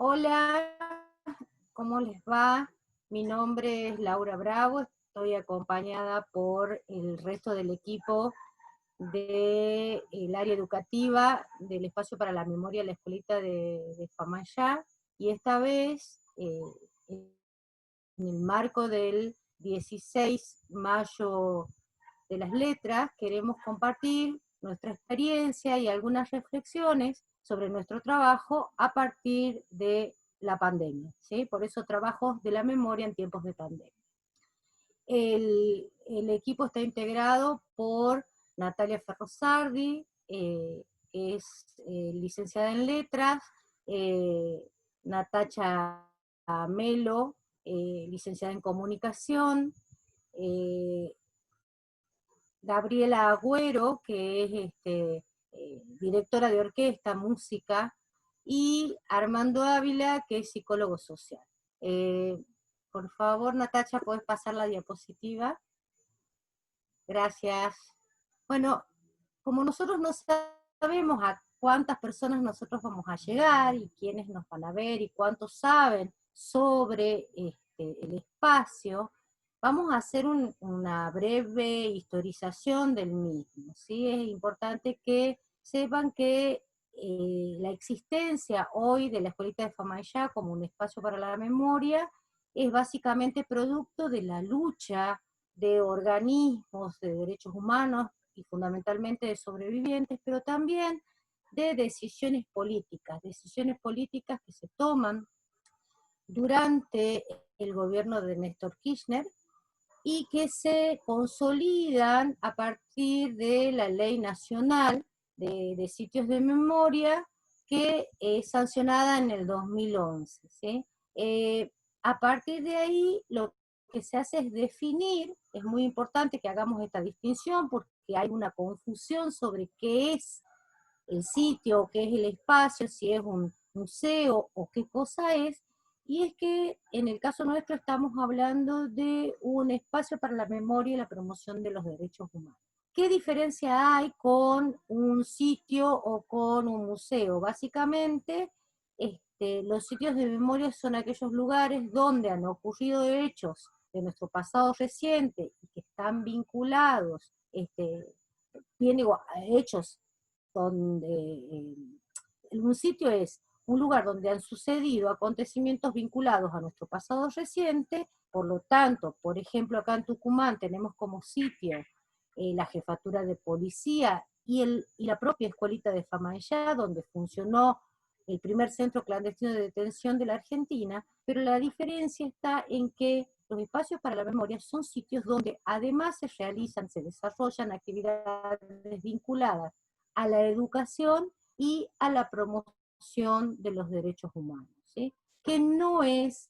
Hola, ¿cómo les va? Mi nombre es Laura Bravo, estoy acompañada por el resto del equipo del área educativa del Espacio para la Memoria, la Escuelita de Famayá, y esta vez, en el marco del 16 Mayo de las Letras, queremos compartir nuestra experiencia y algunas reflexiones sobre nuestro trabajo a partir de la pandemia, ¿sí? Por eso trabajos de la memoria en tiempos de pandemia. El equipo está integrado por Natalia Ferrosardi, que es licenciada en Letras, eh, Natacha Melo, licenciada en Comunicación, eh, Gabriela Agüero, que es directora de orquesta, música, y Armando Ávila, que es psicólogo social. Eh, por favor, Natacha, ¿puedes pasar la diapositiva? Gracias. Bueno, como nosotros no sabemos a cuántas personas nosotros vamos a llegar y quiénes nos van a ver y cuántos saben sobre el espacio, vamos a hacer una breve historización del mismo, ¿sí? Es importante que sepan que la existencia hoy de la Escuelita de Famayá como un espacio para la memoria es básicamente producto de la lucha de organismos de derechos humanos y fundamentalmente de sobrevivientes, pero también de decisiones políticas que se toman durante el gobierno de Néstor Kirchner y que se consolidan a partir de la Ley Nacional de Sitios de Memoria, que es sancionada en el 2011. ¿Sí? A partir de ahí, lo que se hace es definir, es muy importante que hagamos esta distinción, porque hay una confusión sobre qué es el sitio, qué es el espacio, si es un museo o qué cosa es, y es que en el caso nuestro estamos hablando de un espacio para la memoria y la promoción de los derechos humanos. ¿Qué diferencia hay con un sitio o con un museo? Básicamente, los sitios de memoria son aquellos lugares donde han ocurrido hechos de nuestro pasado reciente y que están vinculados, bien digo, hechos donde un sitio es un lugar donde han sucedido acontecimientos vinculados a nuestro pasado reciente, por lo tanto, por ejemplo, acá en Tucumán tenemos como sitio la jefatura de policía y la propia escuelita de Famayá, donde funcionó el primer centro clandestino de detención de la Argentina, pero la diferencia está en que los espacios para la memoria son sitios donde además se desarrollan actividades vinculadas a la educación y a la promoción de los derechos humanos, ¿sí? Que no es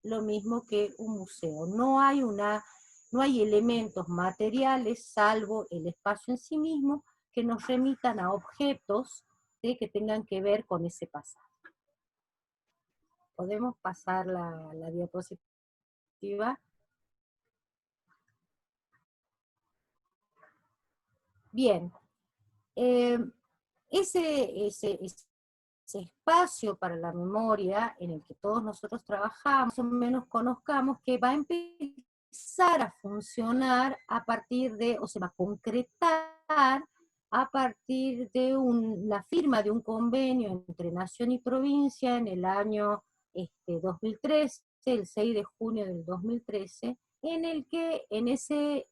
lo mismo que un museo. No hay elementos materiales, salvo el espacio en sí mismo, que nos remitan a objetos, ¿sí? Que tengan que ver con ese pasado. ¿Podemos pasar la diapositiva? Bien. Eh, ese espacio para la memoria en el que todos nosotros trabajamos, más o menos conozcamos que va a empezar a funcionar a partir de, o se va a concretar a partir de la firma de un convenio entre Nación y provincia en el año 2013, el 6 de junio del 2013, en el que en ese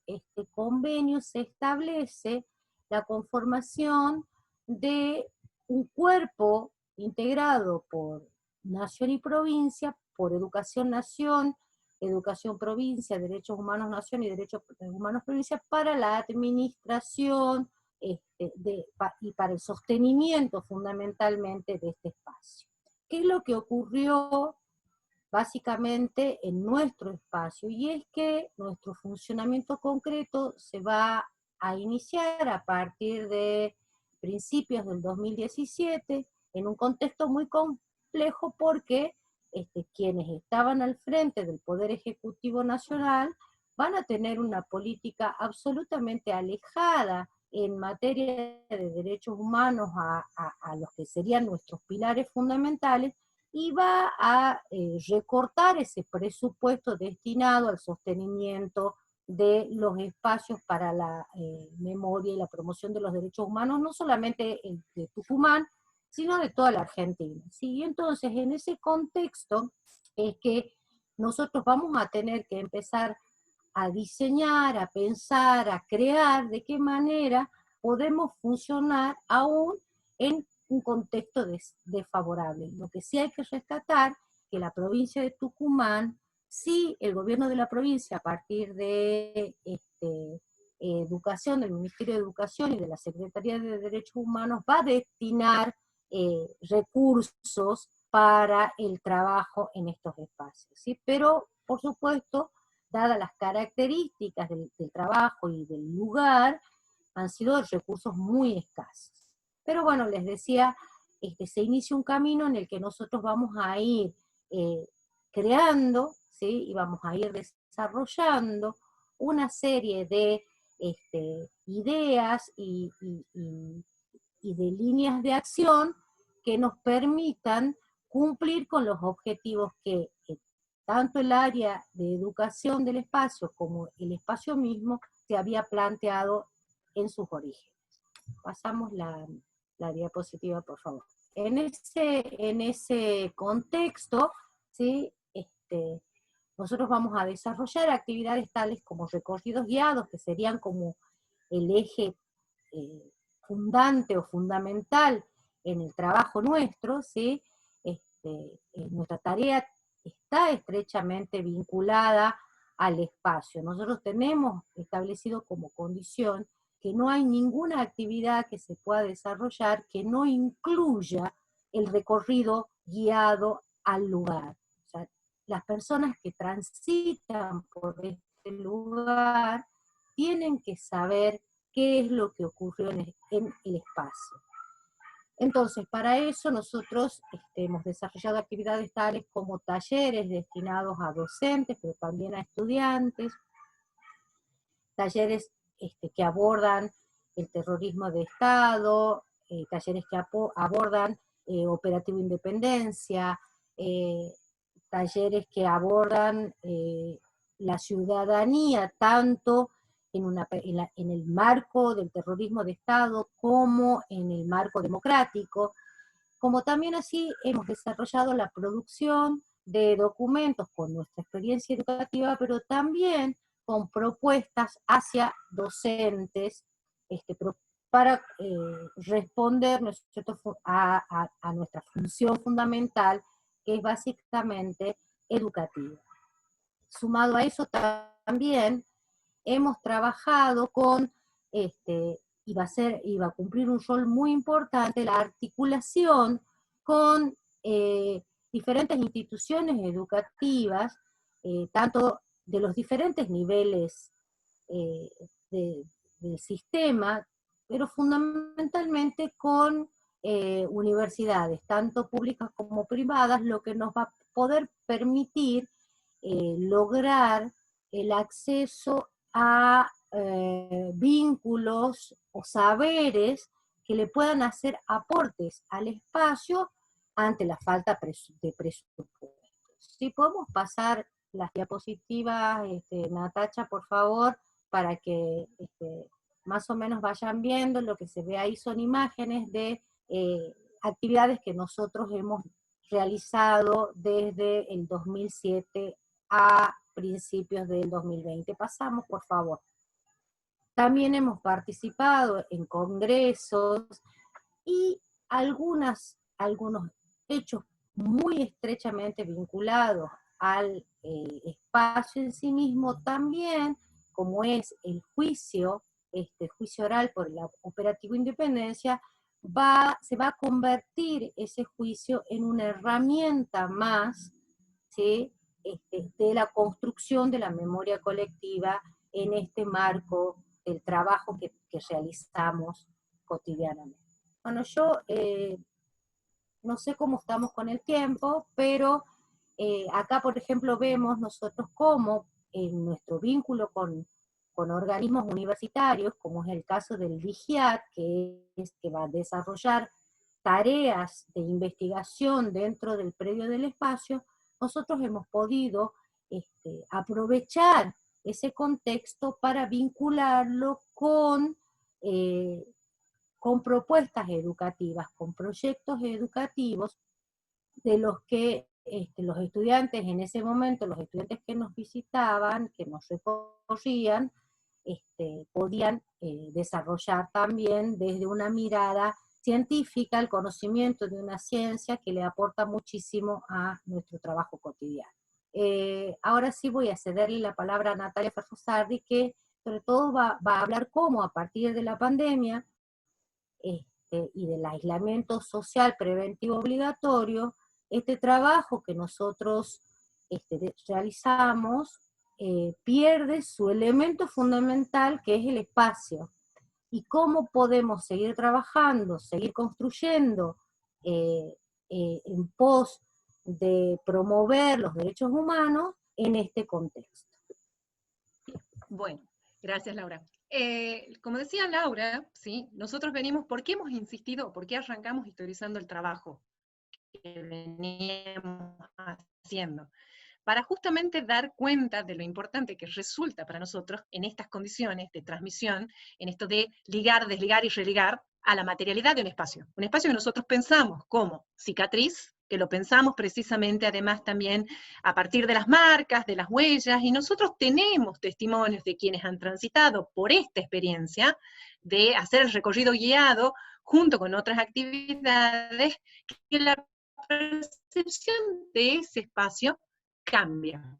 convenio se establece la conformación de un cuerpo integrado por nación y provincia, por educación nación, educación provincia, derechos humanos nación y derechos humanos provincia, para la administración y para el sostenimiento fundamentalmente de este espacio. ¿Qué es lo que ocurrió básicamente en nuestro espacio? Y es que nuestro funcionamiento concreto se va a iniciar a partir de principios del 2017, en un contexto muy complejo porque quienes estaban al frente del Poder Ejecutivo Nacional van a tener una política absolutamente alejada en materia de derechos humanos a los que serían nuestros pilares fundamentales, y va a recortar ese presupuesto destinado al sostenimiento de los espacios para la memoria y la promoción de los derechos humanos, no solamente de Tucumán, sino de toda la Argentina. ¿Sí? Y entonces, en ese contexto, es que nosotros vamos a tener que empezar a diseñar, a pensar, a crear de qué manera podemos funcionar aún en un contexto desfavorable. Lo que sí hay que rescatar, que la provincia de Tucumán, sí, el gobierno de la provincia, a partir de educación, del Ministerio de Educación y de la Secretaría de Derechos Humanos, va a destinar recursos para el trabajo en estos espacios, ¿sí? Pero, por supuesto, dadas las características del trabajo y del lugar, han sido recursos muy escasos. Pero bueno, les decía, se inicia un camino en el que nosotros vamos a ir creando, ¿sí? Y vamos a ir desarrollando una serie de ideas y de líneas de acción que nos permitan cumplir con los objetivos que tanto el área de educación del espacio como el espacio mismo se había planteado en sus orígenes. Pasamos la diapositiva, por favor. En ese contexto, ¿sí? Nosotros vamos a desarrollar actividades tales como recorridos guiados, que serían como el eje fundante o fundamental en el trabajo nuestro, ¿sí? Nuestra tarea está estrechamente vinculada al espacio. Nosotros tenemos establecido como condición que no hay ninguna actividad que se pueda desarrollar que no incluya el recorrido guiado al lugar. O sea, las personas que transitan por este lugar tienen que saber qué es lo que ocurrió en el espacio. Entonces, para eso nosotros hemos desarrollado actividades tales como talleres destinados a docentes, pero también a estudiantes, talleres que abordan el terrorismo de Estado, talleres que abordan Operativo Independencia, talleres que abordan la ciudadanía, tanto en el marco del terrorismo de Estado como en el marco democrático, como también así hemos desarrollado la producción de documentos con nuestra experiencia educativa, pero también con propuestas hacia docentes para responder, ¿no es cierto?, a nuestra función fundamental, que es básicamente educativa. Sumado a eso también hemos trabajado con, iba a cumplir un rol muy importante, la articulación con diferentes instituciones educativas, tanto de los diferentes niveles eh, del sistema, pero fundamentalmente con universidades, tanto públicas como privadas, lo que nos va a poder permitir lograr el acceso a vínculos o saberes que le puedan hacer aportes al espacio ante la falta de presupuesto. Si podemos pasar las diapositivas, Natacha, por favor, para que más o menos vayan viendo. Lo que se ve ahí son imágenes de actividades que nosotros hemos realizado desde el 2007 a principios del 2020. Pasamos, por favor. También hemos participado en congresos y algunos hechos muy estrechamente vinculados al espacio en sí mismo, también, como es el juicio oral por el Operativo Independencia, se va a convertir ese juicio en una herramienta más, ¿sí?, de la construcción de la memoria colectiva en este marco del trabajo que realizamos cotidianamente. Bueno, yo no sé cómo estamos con el tiempo, pero acá, por ejemplo, vemos nosotros cómo en nuestro vínculo con organismos universitarios, como es el caso del DIGIAT, que va a desarrollar tareas de investigación dentro del predio del espacio, nosotros hemos podido aprovechar ese contexto para vincularlo con propuestas educativas, con proyectos educativos de los que los estudiantes en ese momento, los estudiantes que nos visitaban, que nos recorrían, podían desarrollar también desde una mirada científica el conocimiento de una ciencia que le aporta muchísimo a nuestro trabajo cotidiano. Ahora sí voy a cederle la palabra a Natalia Ferrosardi, que sobre todo va a hablar cómo a partir de la pandemia y del aislamiento social preventivo obligatorio, este trabajo que nosotros realizamos pierde su elemento fundamental, que es el espacio. Y cómo podemos seguir trabajando, seguir construyendo en pos de promover los derechos humanos en este contexto. Bueno, gracias, Laura. Como decía Laura, ¿sí? Nosotros venimos, ¿por qué hemos insistido, por qué arrancamos historizando el trabajo que veníamos haciendo? Para justamente dar cuenta de lo importante que resulta para nosotros en estas condiciones de transmisión, en esto de ligar, desligar y religar a la materialidad de un espacio. Un espacio que nosotros pensamos como cicatriz, que lo pensamos precisamente además también a partir de las marcas, de las huellas, y nosotros tenemos testimonios de quienes han transitado por esta experiencia de hacer el recorrido guiado junto con otras actividades, que la percepción de ese espacio cambia.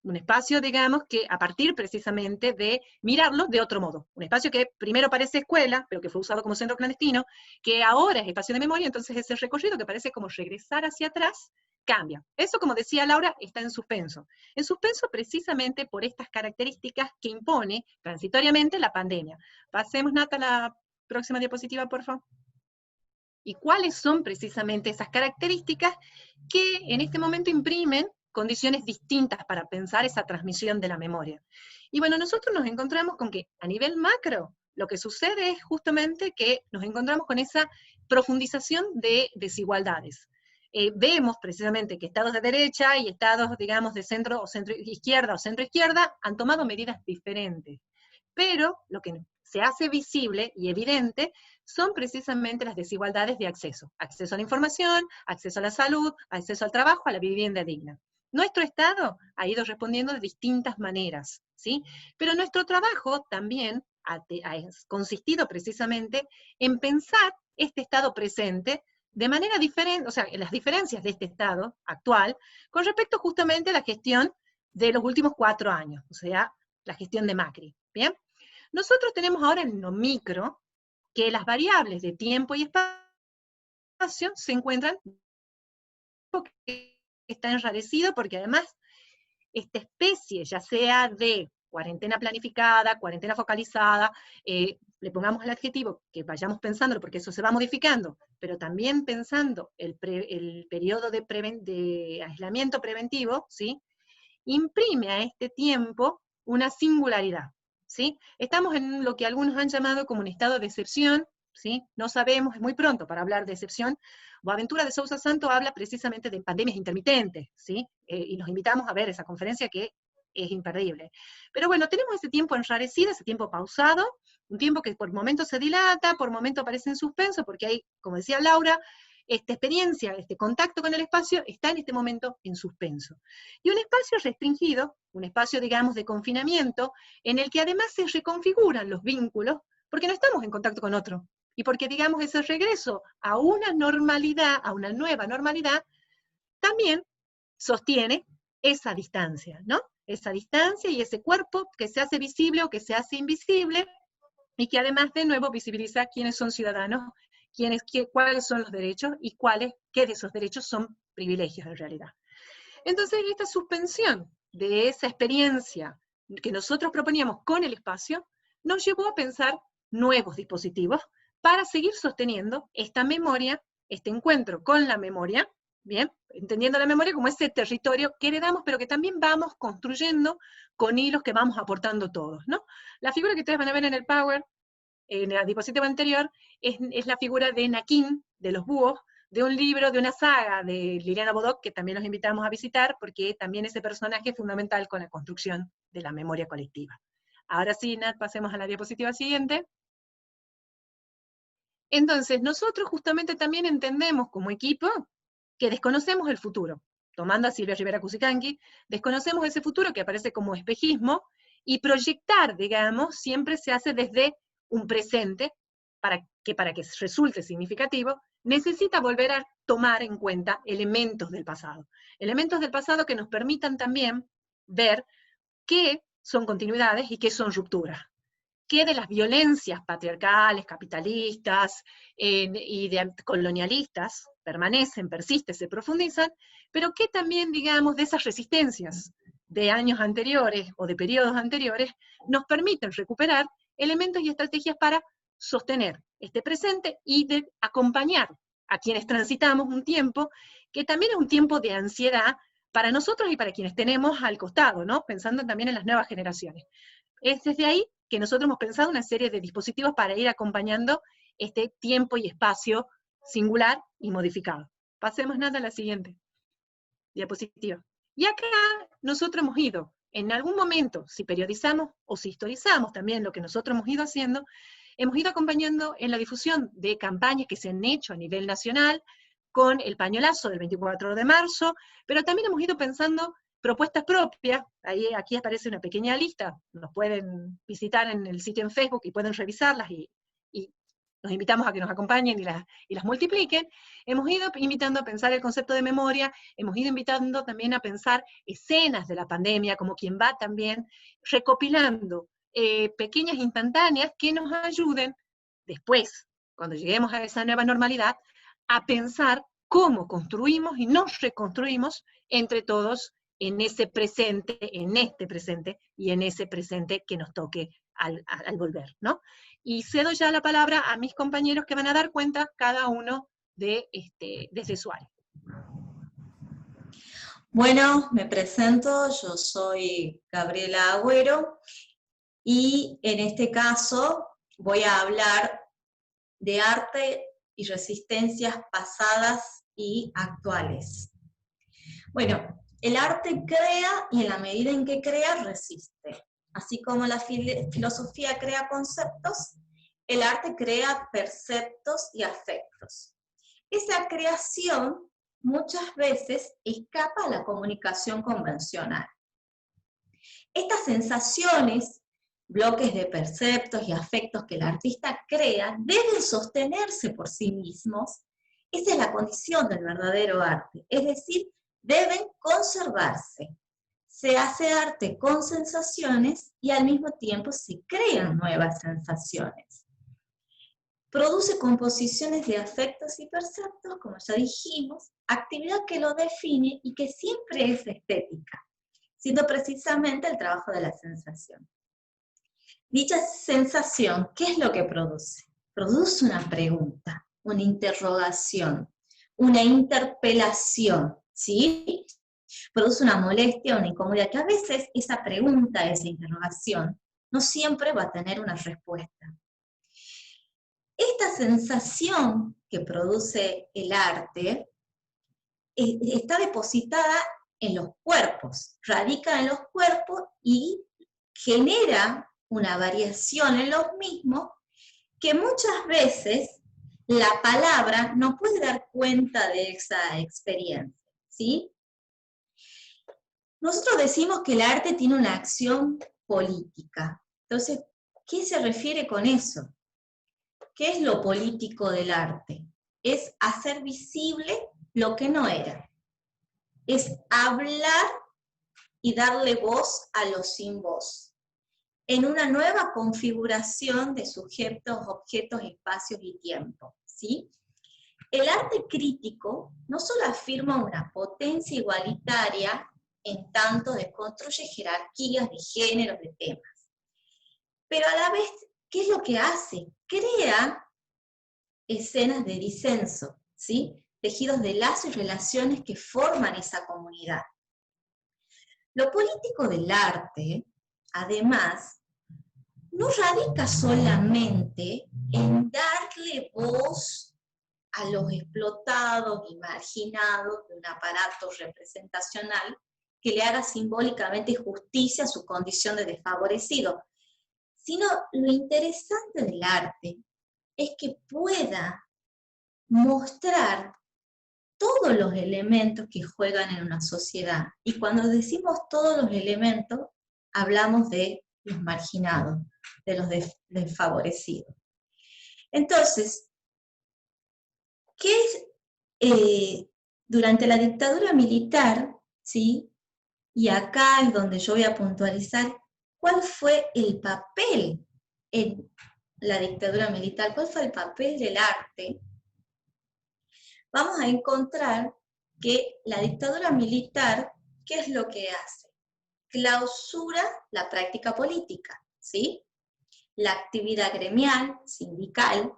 Un espacio, digamos, que a partir precisamente de mirarlo de otro modo. Un espacio que primero parece escuela, pero que fue usado como centro clandestino, que ahora es espacio de memoria, entonces ese recorrido que parece como regresar hacia atrás, cambia. Eso, como decía Laura, está en suspenso. En suspenso precisamente por estas características que impone transitoriamente la pandemia. Pasemos, Nata, a la próxima diapositiva, por favor. ¿Y cuáles son precisamente esas características que en este momento imprimen condiciones distintas para pensar esa transmisión de la memoria? Y bueno, nosotros nos encontramos con que a nivel macro, lo que sucede es justamente que nos encontramos con esa profundización de desigualdades. Vemos precisamente que estados de derecha y estados, digamos, de centro o centro izquierda han tomado medidas diferentes. Pero lo que se hace visible y evidente son precisamente las desigualdades de acceso. Acceso a la información, acceso a la salud, acceso al trabajo, a la vivienda digna. Nuestro Estado ha ido respondiendo de distintas maneras, ¿sí? Pero nuestro trabajo también ha consistido precisamente en pensar este Estado presente de manera diferente, o sea, las diferencias de este Estado actual con respecto justamente a la gestión de los últimos 4 años, o sea, la gestión de Macri, ¿bien? Nosotros tenemos ahora en lo micro que las variables de tiempo y espacio se encuentran que está enrarecido porque además esta especie, ya sea de cuarentena planificada, cuarentena focalizada, le pongamos el adjetivo que vayamos pensándolo porque eso se va modificando, pero también pensando el periodo de aislamiento preventivo, ¿sí? Imprime a este tiempo una singularidad, ¿sí? Estamos en lo que algunos han llamado como un estado de excepción, ¿sí? No sabemos, es muy pronto para hablar de excepción. Boaventura de Sousa Santo habla precisamente de pandemias intermitentes, ¿sí? Y los invitamos a ver esa conferencia que es imperdible. Pero bueno, tenemos ese tiempo enrarecido, ese tiempo pausado, un tiempo que por momentos se dilata, por momentos aparece en suspenso, porque hay, como decía Laura, esta experiencia, este contacto con el espacio está en este momento en suspenso. Y un espacio restringido, un espacio, digamos, de confinamiento, en el que además se reconfiguran los vínculos, porque no estamos en contacto con otro, y porque, digamos, ese regreso a una normalidad, a una nueva normalidad, también sostiene esa distancia, ¿no? Esa distancia y ese cuerpo que se hace visible o que se hace invisible, y que además, de nuevo, visibiliza quiénes son ciudadanos, cuáles son los derechos y qué de esos derechos son privilegios en realidad. Entonces, esta suspensión de esa experiencia que nosotros proponíamos con el espacio nos llevó a pensar nuevos dispositivos para seguir sosteniendo esta memoria, este encuentro con la memoria, ¿bien? Entendiendo la memoria como ese territorio que heredamos, pero que también vamos construyendo con hilos que vamos aportando todos, ¿no? La figura que ustedes van a ver en el Power, en el diapositivo anterior, es la figura de Naquín, de los búhos, de un libro, de una saga de Liliana Bodoc, que también los invitamos a visitar, porque también ese personaje es fundamental con la construcción de la memoria colectiva. Ahora sí, Nat, pasemos a la diapositiva siguiente. Entonces, nosotros justamente también entendemos como equipo que desconocemos el futuro. Tomando a Silvia Rivera Cusicanqui, desconocemos ese futuro que aparece como espejismo, y proyectar, digamos, siempre se hace desde un presente, para que resulte significativo, necesita volver a tomar en cuenta elementos del pasado. Elementos del pasado que nos permitan también ver qué son continuidades y qué son rupturas. Qué de las violencias patriarcales, capitalistas y colonialistas permanecen, persisten, se profundizan, pero qué también, digamos, de esas resistencias de años anteriores o de periodos anteriores nos permiten recuperar elementos y estrategias para sostener este presente y de acompañar a quienes transitamos un tiempo que también es un tiempo de ansiedad para nosotros y para quienes tenemos al costado, ¿no? Pensando también en las nuevas generaciones. Es desde ahí que nosotros hemos pensado una serie de dispositivos para ir acompañando este tiempo y espacio singular y modificado. Pasemos nada a la siguiente diapositiva. Y acá nosotros hemos ido, en algún momento, si periodizamos o si historizamos también lo que nosotros hemos ido haciendo, hemos ido acompañando en la difusión de campañas que se han hecho a nivel nacional, con el pañuelazo del 24 de marzo, pero también hemos ido pensando propuestas propias. Aquí aparece una pequeña lista, nos pueden visitar en el sitio en Facebook y pueden revisarlas, y los invitamos a que nos acompañen y las multipliquen. Hemos ido invitando a pensar el concepto de memoria, hemos ido invitando también a pensar escenas de la pandemia, como quien va también recopilando pequeñas instantáneas que nos ayuden después, cuando lleguemos a esa nueva normalidad, a pensar cómo construimos y nos reconstruimos entre todos en ese presente, en este presente, y en ese presente que nos toque al volver, ¿no? Y cedo ya la palabra a mis compañeros que van a dar cuenta cada uno de su área. Bueno, me presento, yo soy Gabriela Agüero, y en este caso voy a hablar de arte y resistencias pasadas y actuales. Bueno, el arte crea, y en la medida en que crea, resiste. Así como la filosofía crea conceptos, el arte crea perceptos y afectos. Esa creación muchas veces escapa a la comunicación convencional. Estas sensaciones, bloques de perceptos y afectos que el artista crea, deben sostenerse por sí mismos. Esa es la condición del verdadero arte, es decir, deben conservarse. Se hace arte con sensaciones y al mismo tiempo se crean nuevas sensaciones. Produce composiciones de afectos y perceptos, como ya dijimos, actividad que lo define y que siempre es estética, siendo precisamente el trabajo de la sensación. Dicha sensación, ¿qué es lo que produce? Produce una pregunta, una interrogación, una interpelación, ¿sí? Produce una molestia, una incomodidad, que a veces esa pregunta, esa interrogación, no siempre va a tener una respuesta. Esta sensación que produce el arte está depositada en los cuerpos, radica en los cuerpos y genera una variación en los mismos que muchas veces la palabra no puede dar cuenta de esa experiencia, ¿sí? Nosotros decimos que el arte tiene una acción política. Entonces, ¿qué se refiere con eso? ¿Qué es lo político del arte? Es hacer visible lo que no era. Es hablar y darle voz a lo sin voz, en una nueva configuración de sujetos, objetos, espacios y tiempo, ¿sí? El arte crítico no solo afirma una potencia igualitaria, en tanto desconstruye jerarquías de géneros, de temas, pero a la vez, ¿qué es lo que hace? Crea escenas de disenso, ¿sí? Tejidos de lazos y relaciones que forman esa comunidad. Lo político del arte, además, no radica solamente en darle voz a los explotados y marginados de un aparato representacional que le haga simbólicamente justicia a su condición de desfavorecido, sino lo interesante del arte es que pueda mostrar todos los elementos que juegan en una sociedad. Y cuando decimos todos los elementos, hablamos de los marginados, de los desfavorecidos. Entonces, ¿qué es, durante la dictadura militar, ¿sí? Y acá es donde yo voy a puntualizar cuál fue el papel en la dictadura militar, cuál fue el papel del arte, vamos a encontrar que la dictadura militar, ¿qué es lo que hace? Clausura la práctica política, ¿sí? La actividad gremial, sindical,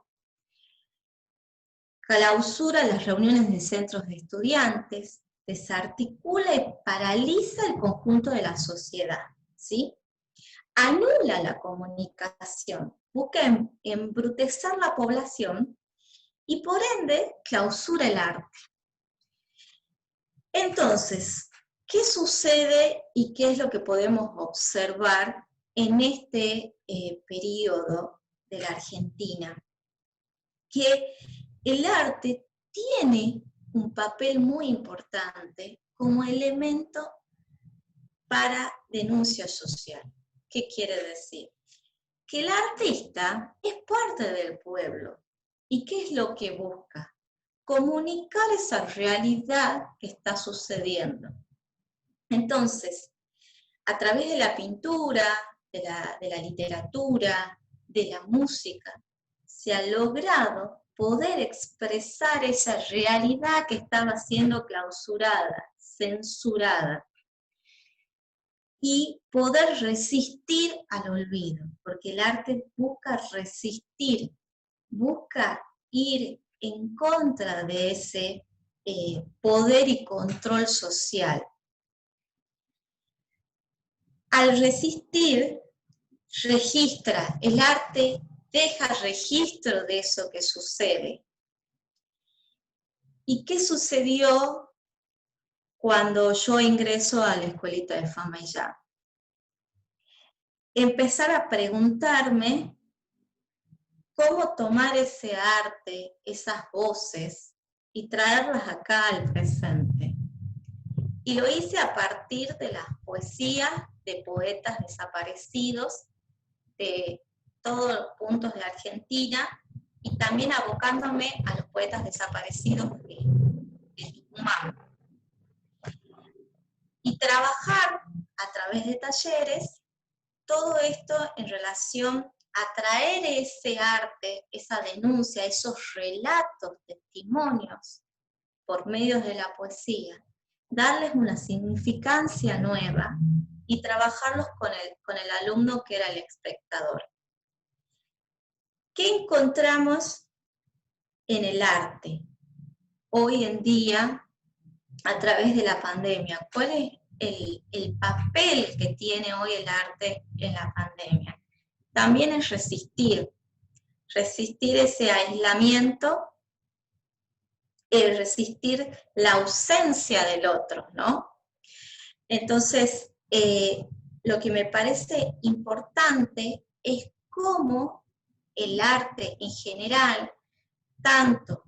clausura las reuniones de centros de estudiantes, desarticula y paraliza el conjunto de la sociedad, ¿sí? Anula la comunicación, busca embrutezar la población y por ende clausura el arte. Entonces, ¿qué sucede y qué es lo que podemos observar en este periodo de la Argentina? Que el arte tiene un papel muy importante como elemento para denuncia social. ¿Qué quiere decir? Que el artista es parte del pueblo. ¿Y qué es lo que busca? Comunicar esa realidad que está sucediendo. Entonces, a través de la pintura, de la literatura, de la música, se ha logrado poder expresar esa realidad que estaba siendo clausurada, censurada, y poder resistir al olvido, porque el arte busca resistir, busca ir en contra de ese poder y control social. Al resistir, registra, el arte deja registro de eso que sucede. ¿Y qué sucedió cuando yo ingreso a la Escuelita de Fama y Ya? Empezar a preguntarme cómo tomar ese arte, esas voces, y traerlas acá al presente. Y lo hice a partir de las poesías de poetas desaparecidos de todos los puntos de Argentina, y también abocándome a los poetas desaparecidos de Tucumán. Y trabajar a través de talleres todo esto en relación a traer ese arte, esa denuncia, esos relatos, testimonios, por medio de la poesía, darles una significancia nueva y trabajarlos con el alumno que era el espectador. ¿Qué encontramos en el arte hoy en día a través de la pandemia? ¿Cuál es el papel que tiene hoy el arte en la pandemia? También es resistir ese aislamiento, resistir la ausencia del otro, ¿no? Entonces, lo que me parece importante es cómo el arte en general, tanto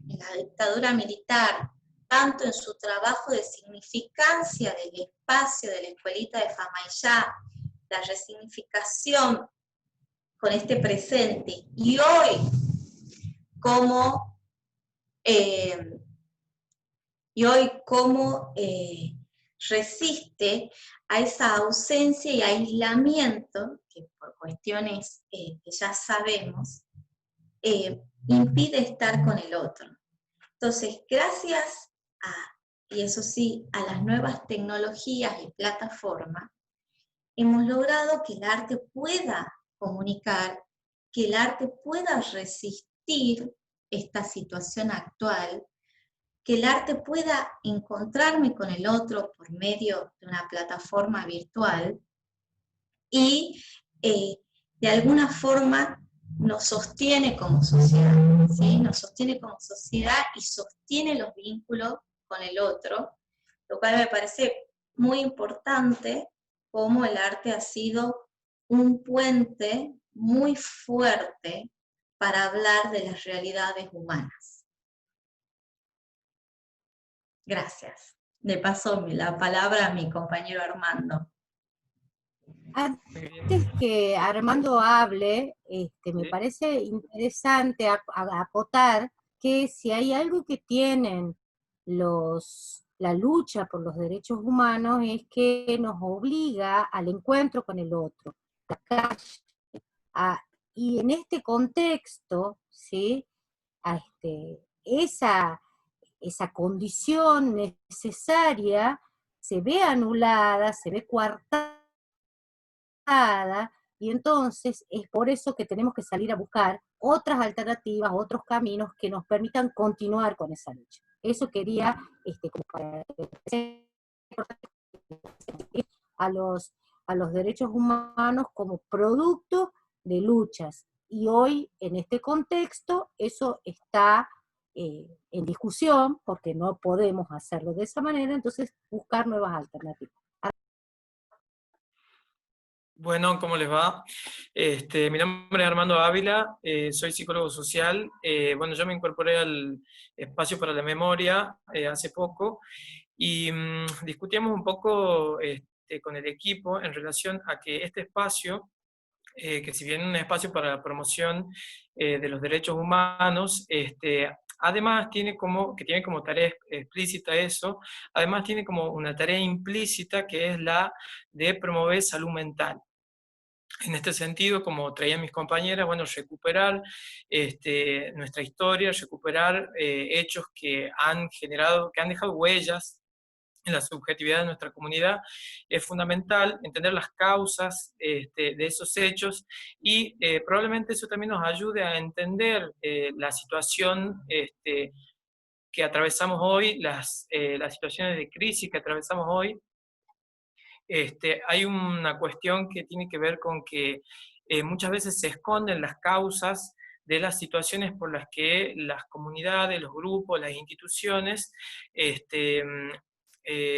en la dictadura militar, tanto en su trabajo de significancia del espacio de la Escuelita de Fama y Ya, la resignificación con este presente, y hoy cómo resiste a esa ausencia y aislamiento que por cuestiones que ya sabemos impide estar con el otro. Entonces, gracias a, y eso sí, a las nuevas tecnologías y plataformas, hemos logrado que el arte pueda comunicar, que el arte pueda resistir esta situación actual, que el arte pueda encontrarme con el otro por medio de una plataforma virtual y de alguna forma nos sostiene como sociedad, ¿sí? Nos sostiene como sociedad y sostiene los vínculos con el otro, lo cual me parece muy importante, cómo el arte ha sido un puente muy fuerte para hablar de las realidades humanas. Gracias. Le paso la palabra a mi compañero Armando. Antes que Armando hable, me parece interesante acotar que si hay algo que tienen la lucha por los derechos humanos es que nos obliga al encuentro con el otro, la calle, y en este contexto, ¿sí? Esa condición necesaria se ve anulada, se ve coartada, y entonces es por eso que tenemos que salir a buscar otras alternativas, otros caminos que nos permitan continuar con esa lucha. Eso quería, como para a los derechos humanos como producto de luchas. Y hoy, en este contexto, eso está en discusión, porque no podemos hacerlo de esa manera, entonces buscar nuevas alternativas. Bueno, ¿cómo les va? Mi nombre es Armando Ávila, soy psicólogo social. Bueno, yo me incorporé al Espacio para la Memoria hace poco y discutíamos un poco con el equipo en relación a que este espacio, que si bien es un espacio para la promoción de los derechos humanos, además tiene como tarea explícita eso, además tiene como una tarea implícita que es la de promover salud mental. En este sentido, como traían mis compañeras, bueno, recuperar nuestra historia, recuperar hechos que han generado, que han dejado huellas en la subjetividad de nuestra comunidad, es fundamental entender las causas de esos hechos y probablemente eso también nos ayude a entender la situación que atravesamos hoy, las situaciones de crisis que atravesamos hoy. Hay una cuestión que tiene que ver con que muchas veces se esconden las causas de las situaciones por las que las comunidades, los grupos, las instituciones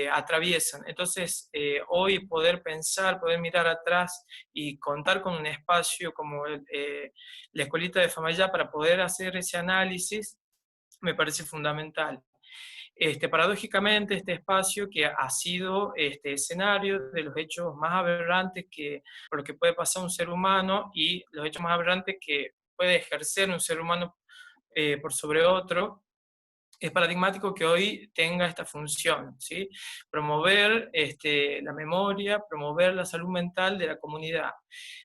atraviesan. Entonces, hoy poder pensar, poder mirar atrás y contar con un espacio como la Escuelita de Famayá para poder hacer ese análisis, me parece fundamental. Paradójicamente, este espacio que ha sido escenario de los hechos más aberrantes por lo que puede pasar un ser humano y los hechos más aberrantes que puede ejercer un ser humano por sobre otro, es paradigmático que hoy tenga esta función, ¿sí? Promover la memoria, la salud mental de la comunidad.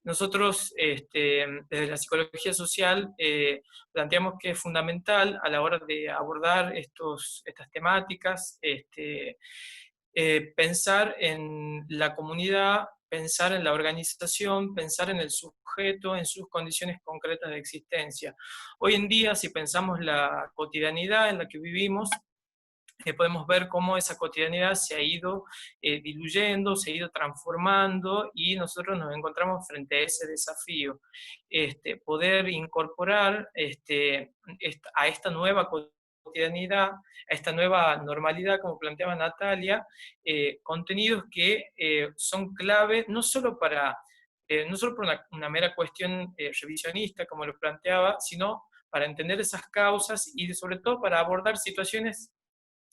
Nosotros, desde la psicología social, planteamos que es fundamental a la hora de abordar estas temáticas, pensar en la comunidad, pensar en la organización, pensar en el sujeto, en sus condiciones concretas de existencia. Hoy en día, si pensamos la cotidianidad en la que vivimos, podemos ver cómo esa cotidianidad se ha ido diluyendo, se ha ido transformando y nosotros nos encontramos frente a ese desafío. Poder incorporar a esta nueva cotidianidad, a esta nueva normalidad, como planteaba Natalia, contenidos que son clave no solo por una mera cuestión revisionista, como lo planteaba, sino para entender esas causas y sobre todo para abordar situaciones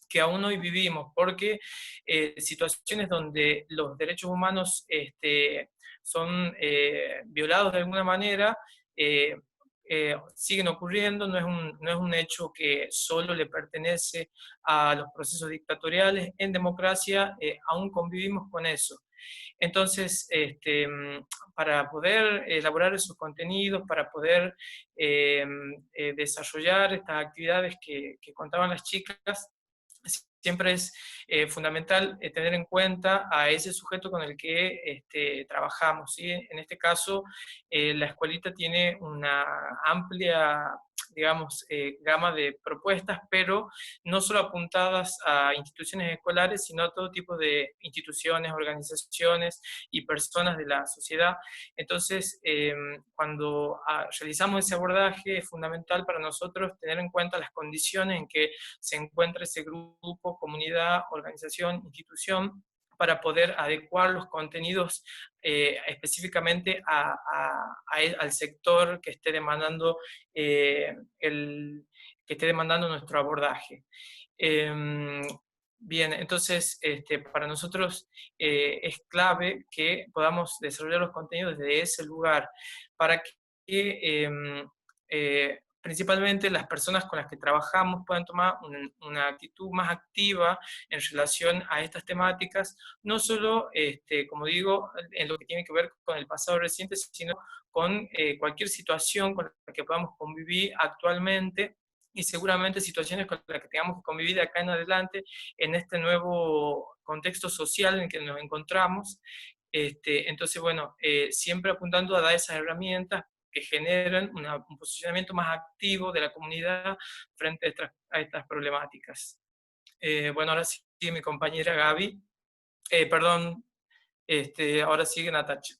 que aún hoy vivimos, porque situaciones donde los derechos humanos son violados de alguna manera, siguen ocurriendo, no es un hecho que solo le pertenece a los procesos dictatoriales. En democracia aún convivimos con eso. Entonces, para poder elaborar esos contenidos, para poder desarrollar estas actividades que contaban las chicas, siempre es fundamental tener en cuenta a ese sujeto con el que trabajamos, ¿sí? En este caso, la escuelita tiene una amplia digamos, gama de propuestas, pero no solo apuntadas a instituciones escolares, sino a todo tipo de instituciones, organizaciones y personas de la sociedad. Entonces, cuando realizamos ese abordaje, es fundamental para nosotros tener en cuenta las condiciones en que se encuentra ese grupo, comunidad, organización, institución, para poder adecuar los contenidos específicamente al sector que esté demandando, que esté demandando nuestro abordaje. Bien, entonces para nosotros es clave que podamos desarrollar los contenidos desde ese lugar para que principalmente las personas con las que trabajamos puedan tomar una actitud más activa en relación a estas temáticas, no solo, como digo, en lo que tiene que ver con el pasado reciente, sino con cualquier situación con la que podamos convivir actualmente, y seguramente situaciones con las que tengamos que convivir de acá en adelante en este nuevo contexto social en el que nos encontramos. Entonces, bueno, siempre apuntando a dar esas herramientas que generen un posicionamiento más activo de la comunidad frente a estas problemáticas. Bueno, ahora sigue mi compañera Gaby. Perdón, ahora sigue Natacha.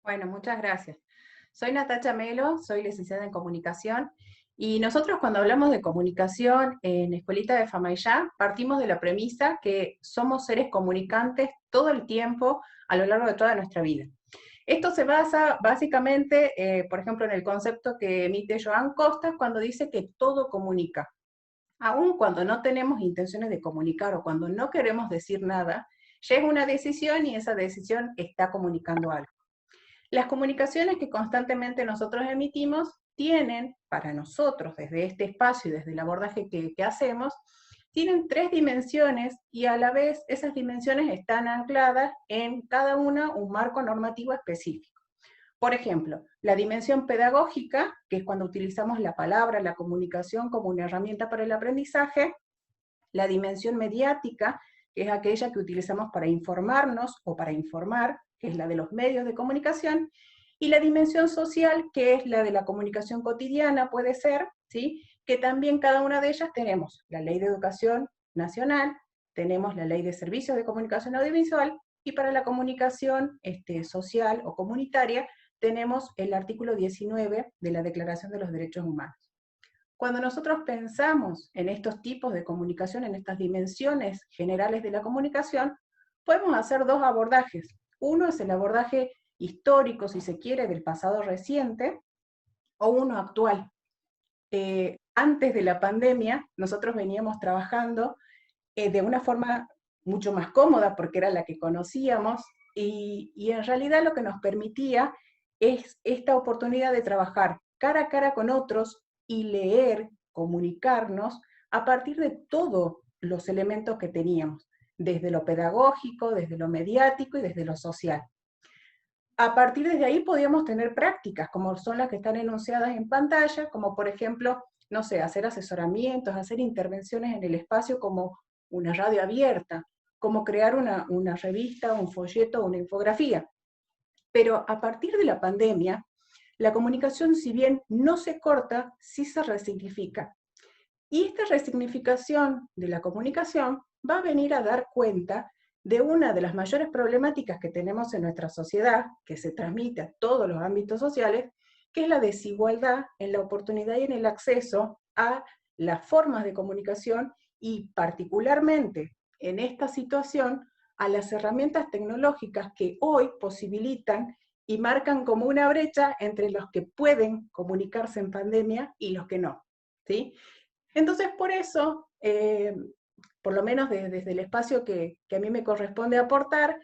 Bueno, muchas gracias. Soy Natacha Melo, soy licenciada en comunicación, y nosotros cuando hablamos de comunicación en Escuelita de Famaillá, partimos de la premisa que somos seres comunicantes todo el tiempo, a lo largo de toda nuestra vida. Esto se basa básicamente, por ejemplo, en el concepto que emite Joan Costa cuando dice que todo comunica. Aun cuando no tenemos intenciones de comunicar o cuando no queremos decir nada, llega una decisión y esa decisión está comunicando algo. Las comunicaciones que constantemente nosotros emitimos tienen, para nosotros, desde este espacio y desde el abordaje que hacemos, tienen 3 dimensiones y a la vez esas dimensiones están ancladas en cada una un marco normativo específico. Por ejemplo, la dimensión pedagógica, que es cuando utilizamos la palabra, la comunicación como una herramienta para el aprendizaje; la dimensión mediática, que es aquella que utilizamos para informarnos o para informar, que es la de los medios de comunicación; y la dimensión social, que es la de la comunicación cotidiana, puede ser, ¿sí?, que también cada una de ellas tenemos la Ley de Educación Nacional, tenemos la Ley de Servicios de Comunicación Audiovisual, y para la comunicación social o comunitaria tenemos el artículo 19 de la Declaración de los Derechos Humanos. Cuando nosotros pensamos en estos tipos de comunicación, en estas dimensiones generales de la comunicación, podemos hacer 2 abordajes. Uno es el abordaje histórico, si se quiere, del pasado reciente, o uno actual. Antes de la pandemia, nosotros veníamos trabajando de una forma mucho más cómoda, porque era la que conocíamos, y en realidad lo que nos permitía es esta oportunidad de trabajar cara a cara con otros y leer, comunicarnos a partir de todos los elementos que teníamos, desde lo pedagógico, desde lo mediático y desde lo social. A partir de ahí podíamos tener prácticas, como son las que están enunciadas en pantalla, como por ejemplo, no sé, hacer asesoramientos, hacer intervenciones en el espacio como una radio abierta, como crear una revista, un folleto, una infografía. Pero a partir de la pandemia, la comunicación, si bien no se corta, sí se resignifica. Y esta resignificación de la comunicación va a venir a dar cuenta de una de las mayores problemáticas que tenemos en nuestra sociedad, que se transmite a todos los ámbitos sociales, que es la desigualdad en la oportunidad y en el acceso a las formas de comunicación, y particularmente en esta situación a las herramientas tecnológicas que hoy posibilitan y marcan como una brecha entre los que pueden comunicarse en pandemia y los que no, ¿sí? Entonces, por eso, por lo menos desde el espacio que a mí me corresponde aportar,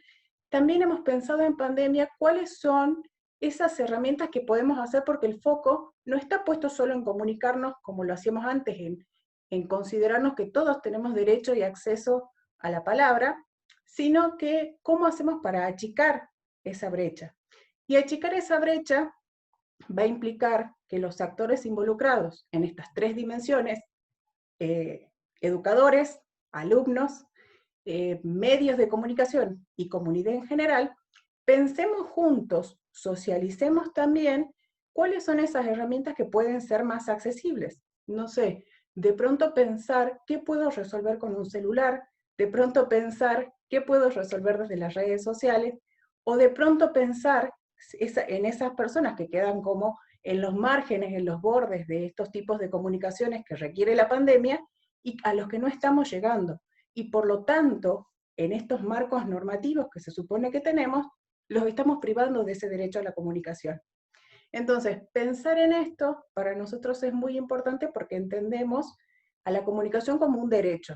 también hemos pensado en pandemia cuáles son esas herramientas que podemos hacer, porque el foco no está puesto solo en comunicarnos como lo hacíamos antes, en considerarnos que todos tenemos derecho y acceso a la palabra, sino que cómo hacemos para achicar esa brecha. Y achicar esa brecha va a implicar que los actores involucrados en estas 3 dimensiones, educadores, alumnos, medios de comunicación y comunidad en general, pensemos juntos, socialicemos también ¿cuáles son esas herramientas que pueden ser más accesibles? No sé, de pronto pensar qué puedo resolver con un celular, de pronto pensar qué puedo resolver desde las redes sociales, o de pronto pensar en esas personas que quedan como en los márgenes, en los bordes de estos tipos de comunicaciones que requiere la pandemia y a los que no estamos llegando. Y por lo tanto, en estos marcos normativos que se supone que tenemos, los estamos privando de ese derecho a la comunicación. Entonces, pensar en esto para nosotros es muy importante porque entendemos a la comunicación como un derecho.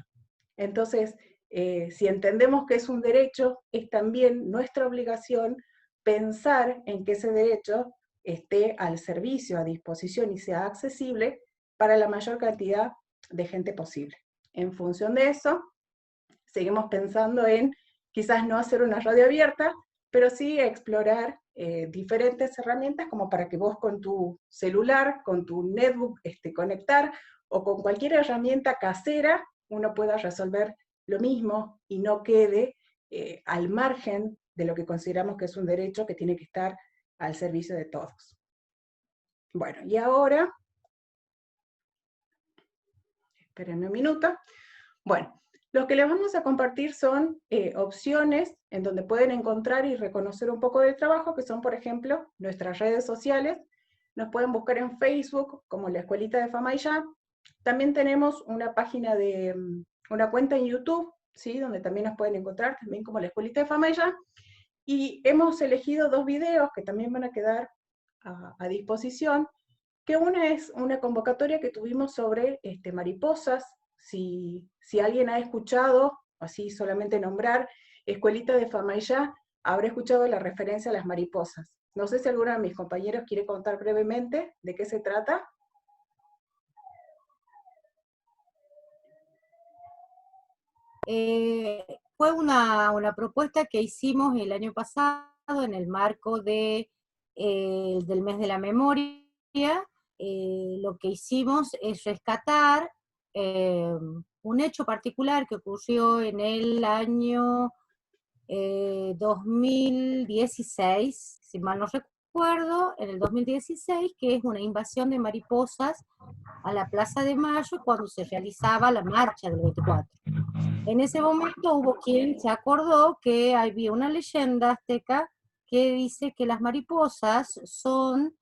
Entonces, si entendemos que es un derecho, es también nuestra obligación pensar en que ese derecho esté al servicio, a disposición y sea accesible para la mayor cantidad de gente posible. En función de eso, seguimos pensando en quizás no hacer una radio abierta, pero sí explorar diferentes herramientas como para que vos con tu celular, con tu netbook, conectar, o con cualquier herramienta casera, uno pueda resolver lo mismo y no quede al margen de lo que consideramos que es un derecho que tiene que estar al servicio de todos. Bueno, y ahora, espérenme un minuto. Bueno, lo que les vamos a compartir son opciones en donde pueden encontrar y reconocer un poco del trabajo, que son, por ejemplo, nuestras redes sociales. Nos pueden buscar en Facebook como la Escuelita de Fama y Ya. También tenemos una página de, una cuenta en YouTube, ¿sí? Donde también nos pueden encontrar, también como la Escuelita de Fama y Ya. Y hemos elegido 2 videos que también van a quedar a disposición, que una es una convocatoria que tuvimos sobre mariposas. Si alguien ha escuchado, así solamente nombrar, Escuelita de Fama y Ya, habrá escuchado la referencia a las mariposas. No sé si alguno de mis compañeros quiere contar brevemente de qué se trata. Fue una propuesta que hicimos el año pasado en el marco del mes de la memoria. Lo que hicimos es rescatar un hecho particular que ocurrió en el año 2016, si mal no recuerdo, en el 2016, que es una invasión de mariposas a la Plaza de Mayo cuando se realizaba la marcha del 24. En ese momento hubo quien se acordó que había una leyenda azteca que dice que las mariposas son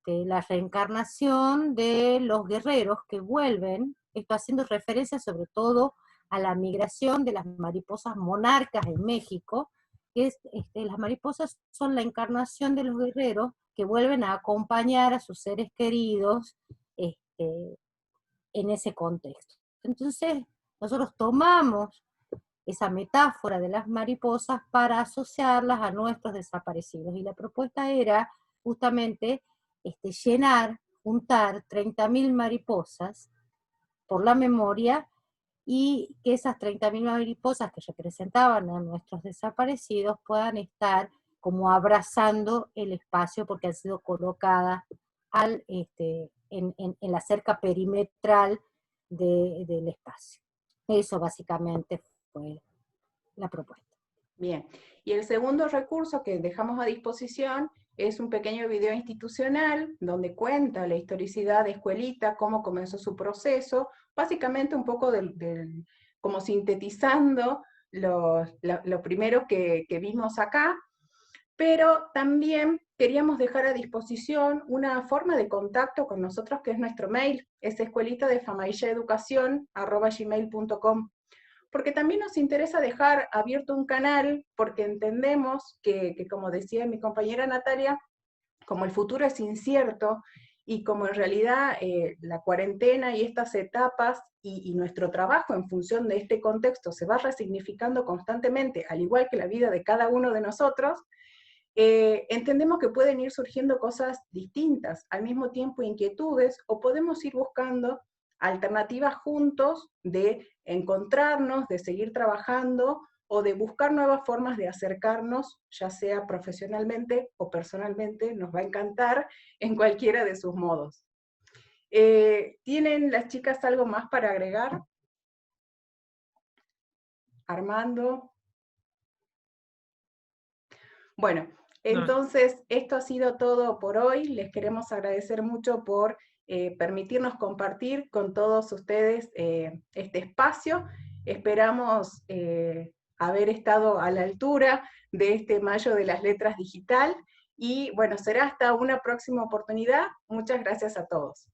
la reencarnación de los guerreros que vuelven, esto haciendo referencia sobre todo a la migración de las mariposas monarcas en México, que es, las mariposas son la encarnación de los guerreros que vuelven a acompañar a sus seres queridos en ese contexto. Entonces, nosotros tomamos esa metáfora de las mariposas para asociarlas a nuestros desaparecidos. Y la propuesta era justamente llenar, juntar 30.000 mariposas por la memoria, y que esas 30.000 mariposas que representaban a nuestros desaparecidos puedan estar como abrazando el espacio porque han sido colocadas en la cerca perimetral del espacio. Eso básicamente fue la propuesta. Bien, y el segundo recurso que dejamos a disposición es un pequeño video institucional donde cuenta la historicidad de Escuelita, cómo comenzó su proceso, básicamente un poco como sintetizando lo primero que vimos acá, pero también queríamos dejar a disposición una forma de contacto con nosotros que es nuestro mail, es escuelitadefamayyaeducacion@gmail.com. Porque también nos interesa dejar abierto un canal, porque entendemos que como decía mi compañera Natalia, como el futuro es incierto, y como en realidad la cuarentena y estas etapas y nuestro trabajo en función de este contexto se va resignificando constantemente, al igual que la vida de cada uno de nosotros, entendemos que pueden ir surgiendo cosas distintas, al mismo tiempo inquietudes, o podemos ir buscando alternativas juntos de encontrarnos, de seguir trabajando, o de buscar nuevas formas de acercarnos, ya sea profesionalmente o personalmente, nos va a encantar en cualquiera de sus modos. ¿Tienen las chicas algo más para agregar? Armando. Bueno, Entonces, esto ha sido todo por hoy. Les queremos agradecer mucho por permitirnos compartir con todos ustedes este espacio. Esperamos haber estado a la altura de este Mayo de las Letras digital, y bueno, será hasta una próxima oportunidad. Muchas gracias a todos.